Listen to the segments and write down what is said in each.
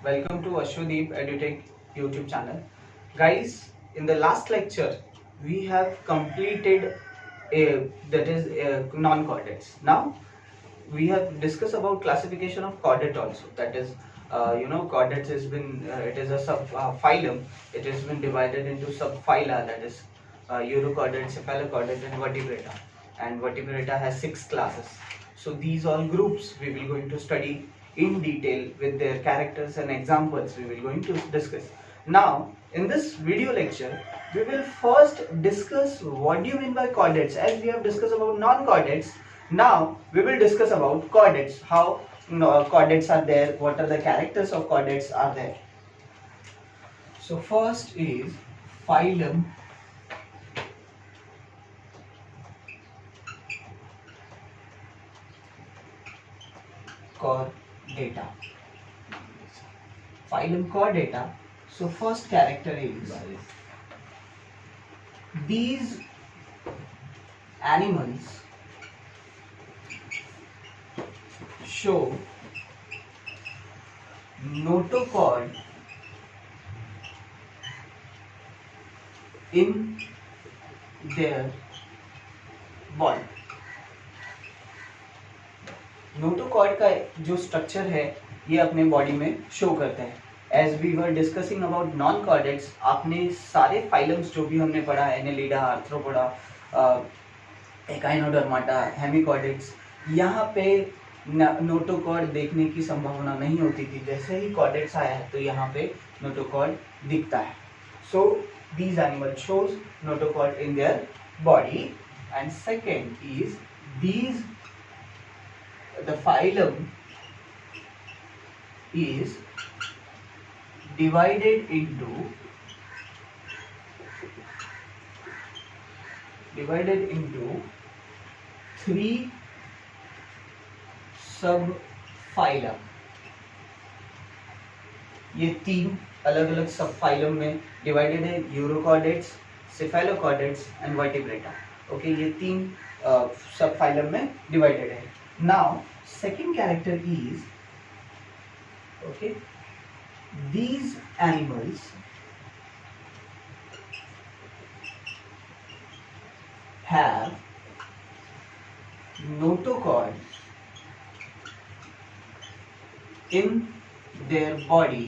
Welcome to Ashwadeep EduTech YouTube channel. Guys, in the last lecture, we have completed non-chordates. Now, we have discussed about classification of chordate also. That is, chordates has been, it is a sub phylum. It has been divided into subphyla, that is, Urochordate, Cephalochordate and Vertebrata. And Vertebrata has 6 classes. So these all groups we will going to study in detail with their characters and examples we will going to discuss. Now in this video lecture we will first discuss what do you mean by chordates, as we have discussed about non-chordates. Now we will discuss about chordates, how chordates are there, what are the characters of chordates are there. So first is phylum chordata. Phylum chordata. So first character is these animals show notochord in their body. Notochord का जो structure है ये अपने body में show करते हैं. As we were discussing about non chordates, आपने सारे फाइलम्स जो भी हमने पढ़ा, एनेलिडा, आर्थ्रोपोडा, एकाइनोडर्माटा, हेमिकॉर्डेट्स, यहाँ पे नोटोकॉर्ड देखने की संभावना नहीं होती थी. जैसे ही कॉर्डेट्स आया है तो यहाँ पे नोटोकॉर्ड दिखता है. So these animal shows notochord in their body. And second is these the phylum is divided into three subphyla. ये तीन अलग अलग सब फाइलम में डिवाइडेड है. Urochordates, cephalochordates and vertebrata. Okay, ये तीन सब फाइलम में डिवाइडेड है. Now, second character is, okay, these animals have notochord in their body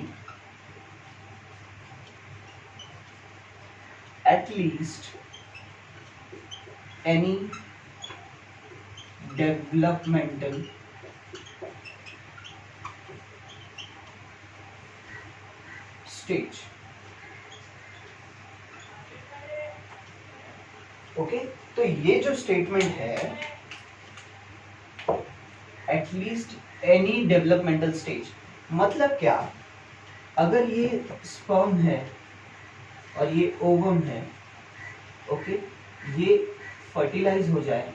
at least any developmental stage. Okay, तो ये जो स्टेटमेंट है एटलीस्ट एनी डेवलपमेंटल स्टेज, मतलब क्या, अगर ये स्पर्म है और ये ओवम है, ओके, ये फर्टिलाइज हो जाए,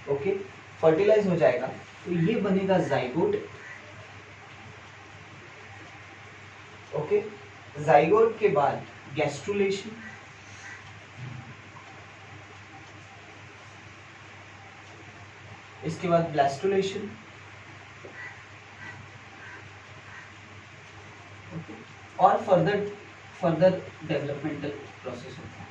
ओके, फर्टिलाइज हो जाएगा तो ये बनेगा जाइगोट. ओके, जाइगोट के बाद गैस्ट्रुलेशन, इसके बाद ब्लास्टुलेशन, और फर्दर डेवलपमेंटल प्रोसेस होता है.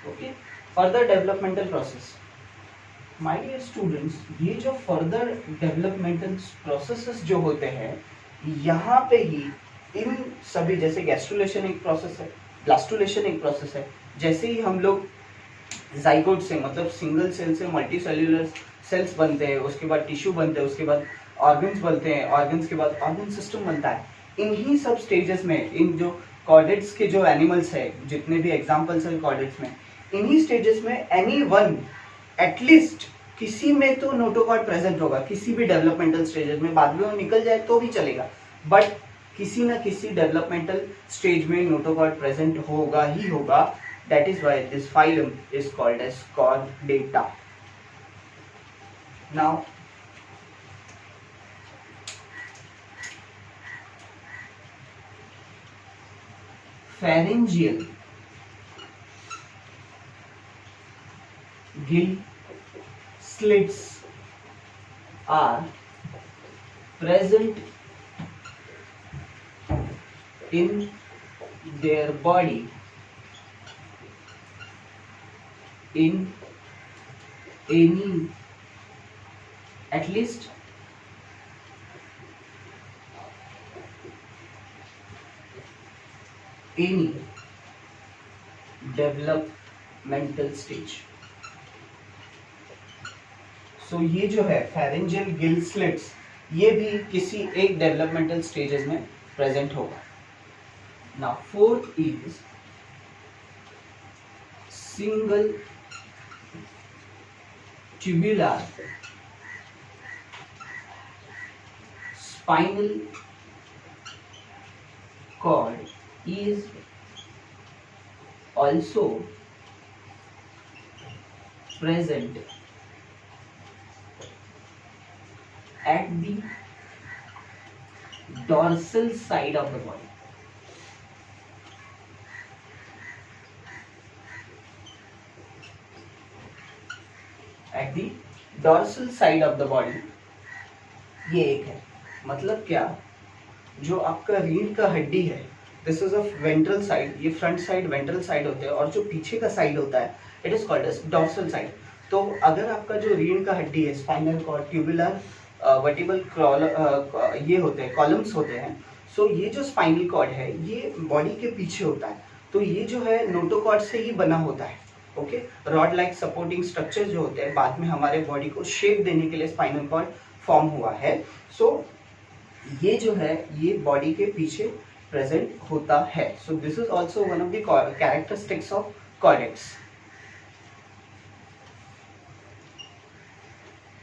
Okay, further developmental process. My dear students, ये जो फर्दर डेवलपमेंटल प्रोसेसेस जो होते हैं, यहाँ पे ही इन सभी, जैसे गैस्ट्रुलेशन एक प्रोसेस है, ब्लास्टुलेशन एक प्रोसेस है. जैसे ही हम लोग जाइगोट से, मतलब सिंगल सेल से मल्टी सेल्यूलर सेल्स बनते हैं, उसके बाद टिश्यू बनते हैं, उसके बाद ऑर्गन्स बनते हैं, ऑर्गन्स के बाद ऑर्गन सिस्टम बनता है. इन्हीं सब स्टेजेस में, इन जो कॉर्डेट्स के जो एनिमल्स है, जितने भी एग्जाम्पल्स हैं कॉर्डेट्स में, इन्हीं स्टेजेस में एनी वन एटलीस्ट किसी में तो नोटोकॉर्ड प्रेजेंट होगा, किसी भी डेवलपमेंटल स्टेजेस में. बाद में वो निकल जाए तो भी चलेगा, बट किसी ना किसी डेवलपमेंटल स्टेज में नोटोकॉर्ड प्रेजेंट होगा ही होगा. That is why this phylum is called as chordata. Now pharyngeal gill slits are present in their body in any at least any developmental stage. So ये जो है pharyngeal gill slits, ये भी किसी एक developmental stages में present होगा. Now fourth is single tubular spinal cord is also present at the dorsal side of the body. At the dorsal side of the body, ये एक है. मतलब क्या, जो आपका रीढ़ का हड्डी है, this is of ventral side, ये फ्रंट साइड वेंट्रल साइड होते हैं, और जो पीछे का साइड होता है it is called as dorsal side. तो अगर आपका जो रीढ़ का हड्डी है, स्पाइनल कॉर्ड, ट्यूबुलर, वर्टिबल ये होते हैं, कॉलम्स होते हैं. सो ये जो स्पाइनल कॉर्ड है ये बॉडी के पीछे होता है. तो ये जो है नोटोकॉर्ड से ही बना होता है. Okay, rod like supporting structure जो होते हैं, बाद में हमारे बॉडी को शेप देने के लिए स्पाइनल कॉर्ड फॉर्म हुआ है. सो ये जो है ये बॉडी के पीछे प्रेजेंट होता है. So this is also one of the characteristics of Cordtex.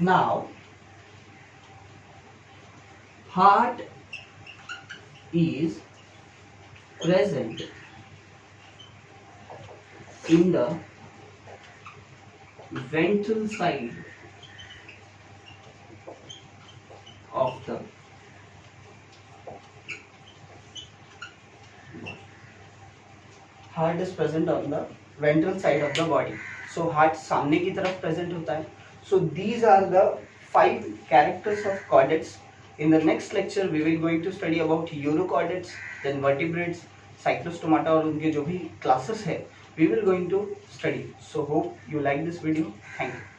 Now heart is present in the ventral side of the heart is present on the ventral side of the body. So heart सामने की तरफ present होता है. So these are the 5 characters of chordates. In the next lecture we will going to study about urochordates, then vertebrates, cyclostomata और उनके जो भी classes है we will going to study. So hope you like this video. Thank you.